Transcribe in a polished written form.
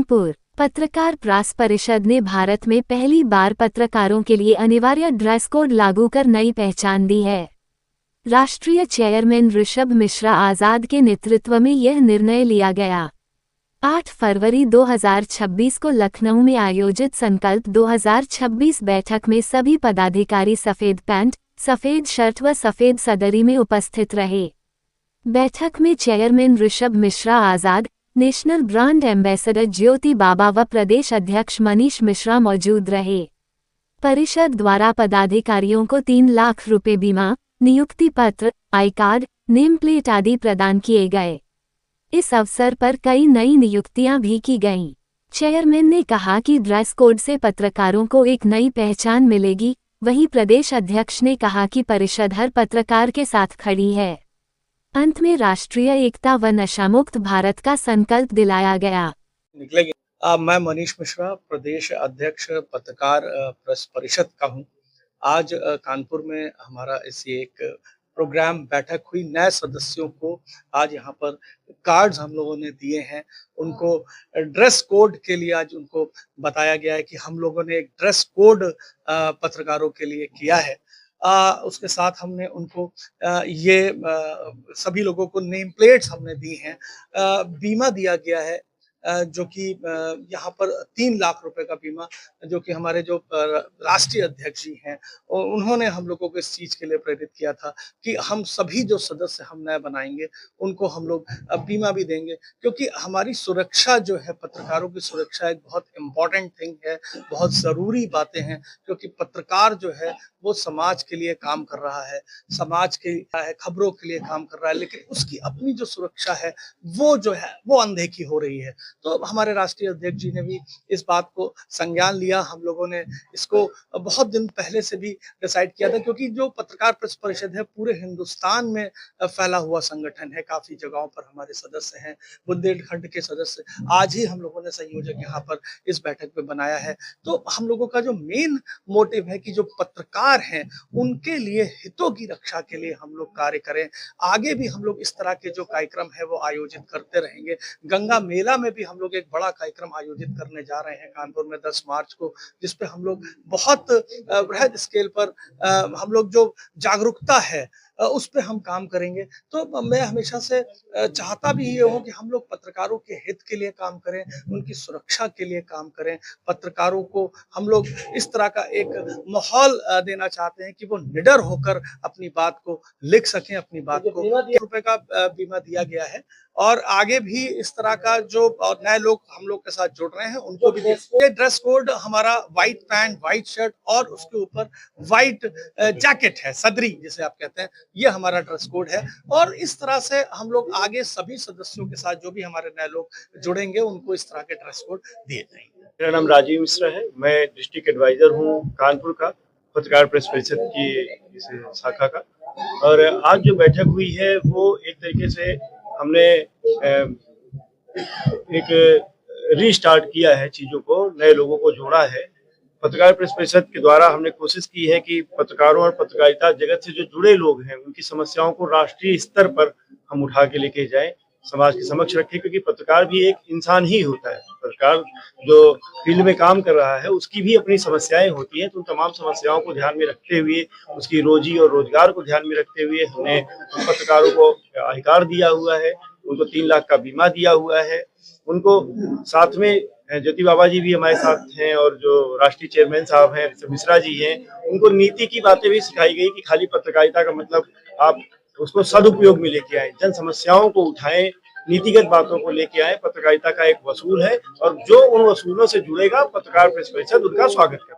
कानपुर पत्रकार प्रेस परिषद ने भारत में पहली बार पत्रकारों के लिए अनिवार्य ड्रेस कोड लागू कर नई पहचान दी है। राष्ट्रीय चेयरमैन ऋषभ मिश्रा आजाद के नेतृत्व में यह निर्णय लिया गया। 8 फरवरी 2026 को लखनऊ में आयोजित संकल्प 2026 बैठक में सभी पदाधिकारी सफेद पैंट, सफेद शर्ट व सफेद सदरी में उपस्थित रहे। बैठक में चेयरमैन ऋषभ मिश्रा आजाद, नेशनल ब्रांड एम्बेसडर ज्योति बाबा व प्रदेश अध्यक्ष मनीष मिश्रा मौजूद रहे। परिषद द्वारा पदाधिकारियों को 3 लाख रुपए बीमा, नियुक्ति पत्र, आई कार्ड, नेम प्लेट आदि प्रदान किए गए। इस अवसर पर कई नई नियुक्तियां भी की गईं। चेयरमैन ने कहा कि ड्रेस कोड से पत्रकारों को एक नई पहचान मिलेगी। वहीं प्रदेश अध्यक्ष ने कहा कि परिषद हर पत्रकार के साथ खड़ी है। अंत में राष्ट्रीय एकता व नशामुक्त भारत का संकल्प दिलाया गया। मैं मनीष मिश्रा, प्रदेश अध्यक्ष पत्रकार प्रेस परिषद का हूं। आज कानपुर में हमारा ऐसी एक प्रोग्राम बैठक हुई। नए सदस्यों को आज यहाँ पर कार्ड्स हम लोगों ने दिए हैं। उनको ड्रेस कोड के लिए आज उनको बताया गया है कि हम लोगों ने एक ड्रेस कोड पत्रकारों के लिए किया है। उसके साथ हमने उनको सभी लोगों को नेम प्लेट्स हमने दी हैं। बीमा दिया गया है जो कि यहाँ पर 3 लाख रुपए का बीमा, जो कि हमारे जो राष्ट्रीय अध्यक्ष जी हैं उन्होंने हम लोगों को इस चीज के लिए प्रेरित किया था कि हम सभी जो सदस्य हम नए बनाएंगे उनको हम लोग बीमा भी देंगे, क्योंकि हमारी सुरक्षा जो है, पत्रकारों की सुरक्षा एक बहुत इम्पोर्टेंट थिंग है, बहुत जरूरी बातें हैं। क्योंकि पत्रकार जो है वो समाज के लिए काम कर रहा है, समाज के खबरों के लिए काम कर रहा है, लेकिन उसकी अपनी जो सुरक्षा है वो जो है वो अनदेखी हो रही है। तो हमारे राष्ट्रीय अध्यक्ष जी ने भी इस बात को संज्ञान लिया। हम लोगों ने इसको बहुत दिन पहले से भी डिसाइड किया था, क्योंकि जो पत्रकार प्रेस परिषद है पूरे हिंदुस्तान में फैला हुआ संगठन है। काफी जगहों पर हमारे सदस्य हैं, बुंदेलखंड के सदस्य। आज ही हम लोगों ने संयोजक यहाँ पर इस बैठक में बनाया है। तो हम लोगों का जो मेन मोटिव है कि जो पत्रकार हैं उनके लिए हितों की रक्षा के लिए हम लोग कार्य करें। आगे भी हम लोग इस तरह के जो कार्यक्रम है वो आयोजित करते रहेंगे। गंगा मेला में भी हम लोग एक बड़ा कार्यक्रम आयोजित करने जा रहे हैं कानपुर में 10 मार्च को, जिसपे हम लोग बहुत बृहद स्केल पर हम लोग जो जागरूकता है उस पे हम काम करेंगे। तो मैं हमेशा से चाहता भी ये हूँ कि हम लोग पत्रकारों के हित के लिए काम करें, उनकी सुरक्षा के लिए काम करें। पत्रकारों को हम लोग इस तरह का एक माहौल देना चाहते हैं कि वो निडर होकर अपनी बात को लिख सकें, अपनी बात को। ₹1 का बीमा दिया गया है और आगे भी इस तरह का जो नए लोग हम लोग के साथ जुड़ रहे हैं उनको भी ये ड्रेस कोड हमारा व्हाइट पैंट, व्हाइट शर्ट और उसके ऊपर व्हाइट जैकेट है, सदरी जिसे आप कहते हैं, ये हमारा ड्रेस कोड है। और इस तरह से हम लोग आगे सभी सदस्यों के साथ जो भी हमारे नए लोग जुड़ेंगे उनको इस तरह के ड्रेस कोड दिए जाएंगे। मेरा नाम राजीव मिश्रा है। मैं डिस्ट्रिक्ट एडवाइजर हूँ कानपुर का, पत्रकार प्रेस परिषद की इस शाखा का। और आज जो बैठक हुई है वो एक तरीके से हमने एक रीस्टार्ट किया है, चीजों को, नए लोगों को जोड़ा है। पत्रकार प्रेस परिषद के द्वारा हमने कोशिश की है कि पत्रकारों और पत्रकारिता जगत से जो जुड़े लोग हैं उनकी समस्याओं को राष्ट्रीय स्तर पर हम उठा के लेके जाएं, समाज के समक्ष रखें, क्योंकि पत्रकार भी एक इंसान ही होता है। पत्रकार जो फील्ड में काम कर रहा है उसकी भी अपनी समस्याएं होती हैं। तो उन तमाम समस्याओं को ध्यान में रखते हुए, उसकी रोजी और रोजगार को ध्यान में रखते हुए हमने पत्रकारों को अधिकार दिया हुआ है, उनको 3 लाख का बीमा दिया हुआ है। उनको साथ में ज्योति बाबा जी भी हमारे साथ हैं और जो राष्ट्रीय चेयरमैन साहब हैं मिश्रा जी हैं, उनको नीति की बातें भी सिखाई गई कि खाली पत्रकारिता का मतलब आप उसको सदुपयोग में लेके आए, जन समस्याओं को उठाएं, नीतिगत बातों को लेके आए। पत्रकारिता का एक वसूल है और जो उन वसूलों से जुड़ेगा पत्रकार प्रेस परिषद उनका स्वागत करता है।